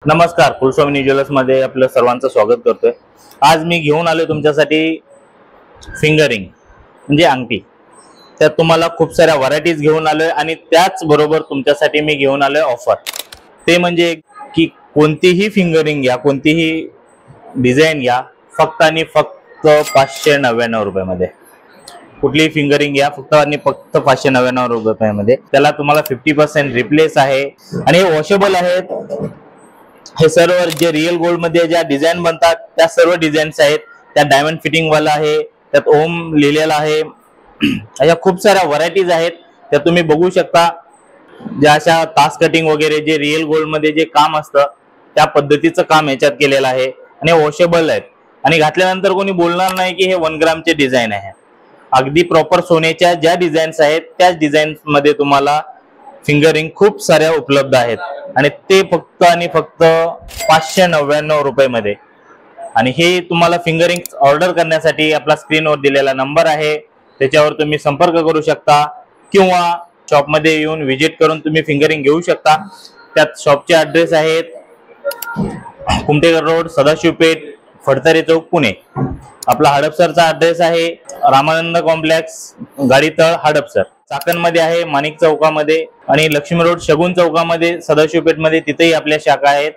नमस्कार, कुलस्वामी ज्वेलर्स मध्ये आपलं सर्वांचं स्वागत करतोय। आज मी घेऊन आलोय तुमच्यासाठी फिंगरिंग म्हणजे अंगठी। त्यात तुम्हाला खूप साऱ्या व्हरायटीज घेऊन आलोय आणि त्याच बरोबर तुमच्यासाठी मी घेऊन आलोय ऑफर। ते म्हणजे की कोणतीही फिंगरिंग घ्या, कोणतीही डिझाइन घ्या, फक्त आणि फक्त 599 रुपयामध्ये। कुठलीही फिंगरिंग घ्या फक्त आणि फक्त 599 रुपयामध्ये। त्याला तुम्हाला 50% रिप्लेस आहे आणि वॉशेबल आहेत। हे सर्व जे रियल गोल्ड मध्ये ज्या डिझाइन बनतात त्या सर्व डिझाईन्स आहेत। त्या डायमंड फिटिंग वाला आहे, त्यात ओम लिहिलेला आहे। अशा खूप साऱ्या व्हरायटीज आहेत त्या तुम्ही बघू शकता। ज्या अशा तास कटिंग वगैरे जे रियल गोल्ड मध्ये जे काम असतं त्या पद्धतीचं काम याच्यात केलेलं आहे आणि वॉशेबल आहेत आणि घातल्यानंतर कोणी बोलणार नाही की हे 1 ग्रामचे डिझाइन आहे। अगदी प्रॉपर सोन्याच्या ज्या डिझाईन्स आहेत त्याच डिझाईन्स मध्ये तुम्हाला फिंगरिंग खूप साऱ्या उपलब्ध आहेत आणि ते फक्त आणि फक्त 599 रुपयामध्ये। आणि हे तुम्हाला फिंगरिंग ऑर्डर करण्यासाठी आपला स्क्रीनवर दिलेला नंबर आहे त्याच्यावर तुम्ही संपर्क करू शकता किंवा शॉप मध्ये येऊन व्हिजिट करून तुम्ही फिंगरिंग घेऊ शकता। त्यात शॉपचे ॲड्रेस आहेत कुमटेकर रोड, सदाशिव पेठ, फडतरे चौक, पुणे। आपला हडपसरचा ॲड्रेस आहे रामानंद कॉम्प्लेक्स, गाडीतळ, हडपसर। चाकणमध्ये आहे माणिक चौकामध्ये आणि लक्ष्मी रोड, शगुन चौकामध्ये, सदाशिव पेठ मध्ये तिथेही आपल्या शाखा आहेत।